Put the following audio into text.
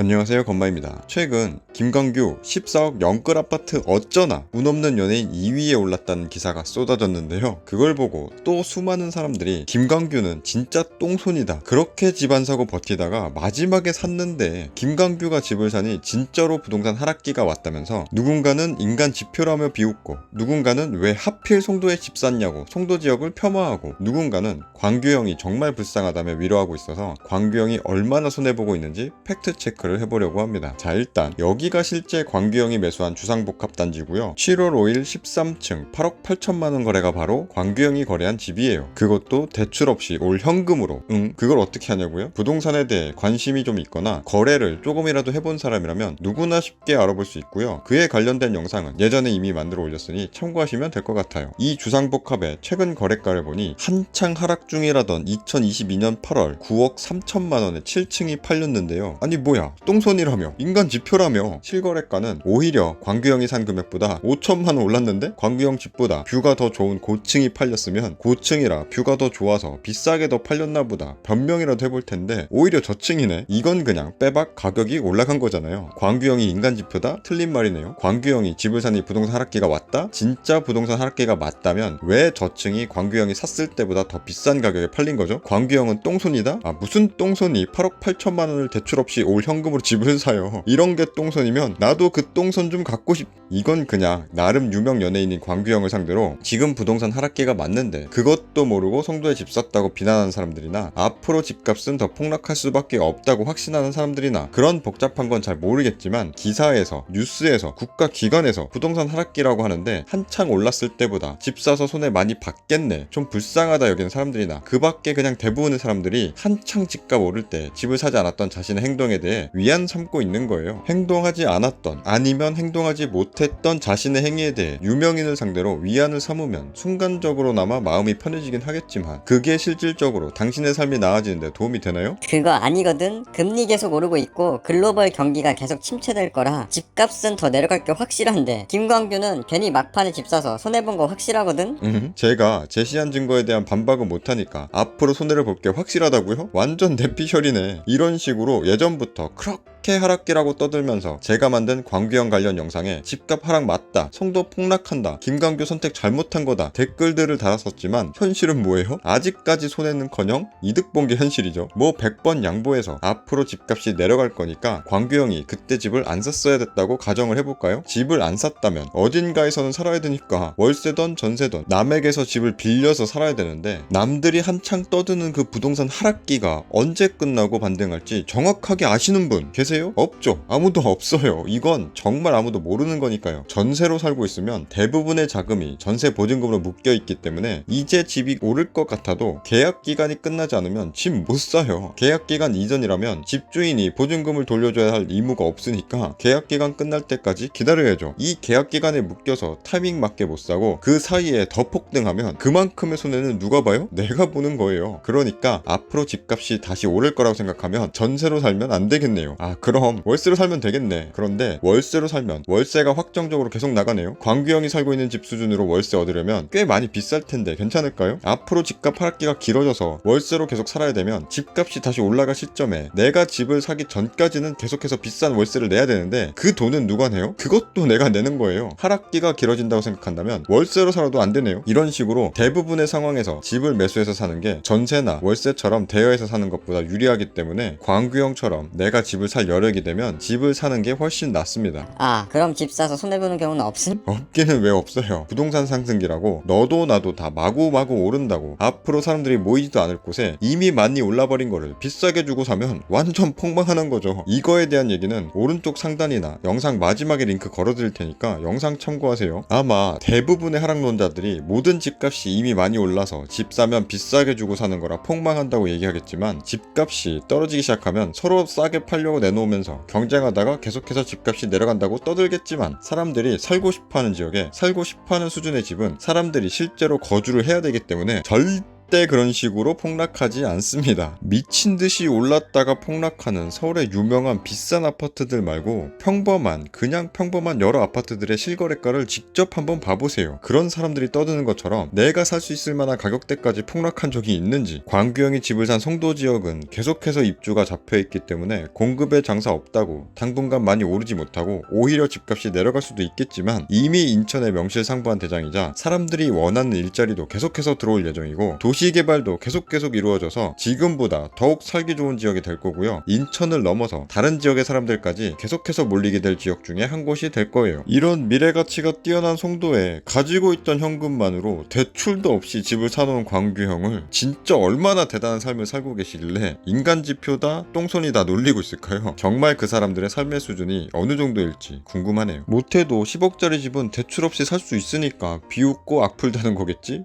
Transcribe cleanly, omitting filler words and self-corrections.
안녕하세요, 건마입니다. 최근 김광규 14억 영끌 아파트 어쩌나 운 없는 연예인 2위에 올랐다는 기사가 쏟아졌는데요. 그걸 보고 또 수많은 사람들이 김광규는 진짜 똥손이다, 그렇게 집 안 사고 버티다가 마지막에 샀는데 김광규가 집을 사니 진짜로 부동산 하락기가 왔다면서 누군가는 인간 지표라며 비웃고, 누군가는 왜 하필 송도에 집 샀냐고 송도 지역을 폄하하고, 누군가는 광규 형이 정말 불쌍하다며 위로하고 있어서 광규 형이 얼마나 손해보고 있는지 팩트체크를 해보려고 합니다. 자, 일단 여기가 실제 광규 형이 매수한 주상복합단지고요. 7월 5일 13층 8억 8천만원 거래가 바로 광규 형이 거래한 집이에요. 그것도 대출 없이 올 현금으로. 그걸 어떻게 하냐고요? 부동산에 대해 관심이 좀 있거나 거래를 조금이라도 해본 사람이라면 누구나 쉽게 알아볼 수 있고요. 그에 관련된 영상은 예전에 이미 만들어 올렸으니 참고하시면 될 것 같아요. 이 주상복합의 최근 거래가를 보니 한창 하락 중이라던 2022년 8월 9억 3천만원에 7층이 팔렸는데요. 아니 뭐야, 똥손이라며, 인간 지표라며. 실거래가는 오히려 광규 형이 산 금액보다 5천만원 올랐는데 광규 형 집보다 뷰가 더 좋은 고층이 팔렸으면 고층이라 뷰가 더 좋아서 비싸게 더 팔렸나 보다 변명이라도 해볼 텐데 오히려 저층이네. 이건 그냥 빼박 가격이 올라간 거잖아요. 광규 형이 인간 지표다? 틀린 말이네요. 광규 형이 집을 사니 부동산 하락기가 왔다? 진짜 부동산 하락기가 맞다면 왜 저층이 광규 형이 샀을 때보다 더 비싼 가격에 팔린 거죠? 광규 형은 똥손이다? 아, 무슨 똥손이 8억 8천만 원을 대출 없이 올 현금으로 집을 사요. 이런 게 똥손이면 나도 그 똥손 좀 갖고 싶. 이건 그냥 나름 유명 연예인인 광규 형을 상대로 지금 부동산 하락기가 맞는데 그것도 모르고 송도에 집 샀다고 비난하는 사람들이나, 앞으로 집값은 더 폭락할 수밖에 없다고 확신하는 사람들이나, 그런 복잡한 건 잘 모르겠지만 기사에서, 뉴스에서, 국가기관에서 부동산 하락기라고 하는데 한창 올랐을 때보다 집 사서 손해 많이 받겠네, 좀 불쌍하다 여기는 사람들이나, 그 밖에 그냥 대부분의 사람들이 한창 집값 오를 때 집을 사지 않았던 자신의 행동에 대해 위안 삼고 있는 거예요. 행동하지 않았던, 아니면 행동하지 못했던 자신의 행위에 대해 유명인을 상대로 위안을 삼으면 순간적으로나마 마음이 편해지긴 하겠지만 그게 실질적으로 당신의 삶이 나아지는데 도움이 되나요? 그거 아니거든. 금리 계속 오르고 있고 글로벌 경기가 계속 침체될 거라 집값은 더 내려갈 게 확실한데 김광규는 괜히 막판에 집 사서 손해본 거 확실하거든. 제가 제시한 증거에 대한 반박은 못하니까 앞으로 손해를 볼 게 확실하다고요? 완전 내피셜이네. 이런 식으로 예전부터 그렇게 하락기라고 떠들면서 제가 만든 광규 형 관련 영상에 집값 하락 맞다, 송도 폭락한다, 김광규 선택 잘못한 거다 댓글들을 달았었지만 현실은 뭐예요? 아직까지 손해는커녕 이득 본 게 현실이죠. 뭐 100번 양보해서 앞으로 집값이 내려갈 거니까 광규 형이 그때 집을 안 샀어야 됐다고 가정을 해볼까요? 집을 안 샀다면 어딘가에서는 살아야 되니까 월세든 전세든 남에게서 집을 빌려서 살아야 되는데, 남들이 한창 떠드는 그 부동산 하락기가 언제 끝나고 반등할지 정확하게 아시는 분 계세요? 없죠. 아무도 없어요. 이건 정말 아무도 모르는 거니까요. 전세로 살고 있으면 대부분의 자금이 전세 보증금으로 묶여 있기 때문에 이제 집이 오를 것 같아도 계약 기간이 끝나지 않으면 집 못 사요. 계약 기간 이전이라면 집주인이 보증금을 돌려줘야 할 의무가 없으니까 계약 기간 끝날 때까지 기다려야죠. 이 계약 기간에 묶여서 타이밍 맞게 못 사고 그 사이에 더 폭등하면 그만큼의 손해는 누가 봐요? 내가 보는 거예요. 그러니까 앞으로 집값이 다시 오를 거라고 생각하면 전세로 살면 안 되겠네요. 아, 그럼 월세로 살면 되겠네. 그런데 월세로 살면 월세가 확정적으로 계속 나가네요. 광규 형이 살고 있는 집 수준으로 월세 얻으려면 꽤 많이 비쌀 텐데 괜찮을까요? 앞으로 집값 하락기가 길어져서 월세로 계속 살아야 되면 집값이 다시 올라갈 시점에 내가 집을 사기 전까지는 계속해서 비싼 월세를 내야 되는데 그 돈은 누가 내요? 그것도 내가 내는 거예요. 하락기가 길어진다고 생각한다면 월세로 살아도 안 되네요. 이런 식으로 대부분의 상황에서 집을 매수해서 사는 게 전세나 월세처럼 대여해서 사는 것보다 유리하기 때문에 광규 형처럼 내가 집을 살 여력이 되면 집을 사는 게 훨씬 낫습니다. 아, 그럼 집 사서 손해보는 경우는 없음? 없기는 왜 없어요. 부동산 상승기라고 너도 나도 다 마구마구 오른다고 앞으로 사람들이 모이지도 않을 곳에 이미 많이 올라버린 거를 비싸게 주고 사면 완전 폭망하는 거죠. 이거에 대한 얘기는 오른쪽 상단이나 영상 마지막에 링크 걸어드릴 테니까 영상 참고하세요. 아마 대부분의 하락론자들이 모든 집값이 이미 많이 올라서 집 사면 비싸게 주고 사는 거라 폭망한다고 얘기하겠지만, 집값이 떨어지기 시작하면 서로 싸게 팔려고 내놓으면서 경쟁하다가 계속해서 집값이 내려간다고 떠들겠지만, 사람들이 살고 싶어하는 지역에 살고 싶어하는 수준의 집은 사람들이 실제로 거주를 해야 되기 때문에 절대 절대 그런 식으로 폭락하지 않습니다. 미친듯이 올랐다가 폭락하는 서울의 유명한 비싼 아파트들 말고 그냥 평범한 여러 아파트들의 실거래가를 직접 한번 봐보세요. 그런 사람들이 떠드는 것처럼 내가 살 수 있을 만한 가격대까지 폭락한 적이 있는지. 광규형이 집을 산 송도 지역은 계속해서 입주가 잡혀있기 때문에 공급에 장사 없다고 당분간 많이 오르지 못하고 오히려 집값이 내려갈 수도 있겠지만, 이미 인천의 명실상부한 대장이자 사람들이 원하는 일자리도 계속해서 들어올 예정이고 도시개발도 계속 이루어져서 지금보다 더욱 살기 좋은 지역이 될 거고요. 인천을 넘어서 다른 지역의 사람들까지 계속해서 몰리게 될 지역 중에 한 곳이 될 거예요. 이런 미래가치가 뛰어난 송도에 가지고 있던 현금만으로 대출도 없이 집을 사놓은 광규형을 진짜 얼마나 대단한 삶을 살고 계시길래 인간지표다 똥손이다 놀리고 있을까요? 정말 그 사람들의 삶의 수준이 어느 정도일지 궁금하네요. 못해도 10억짜리 집은 대출 없이 살 수 있으니까 비웃고 악플다는 거겠지?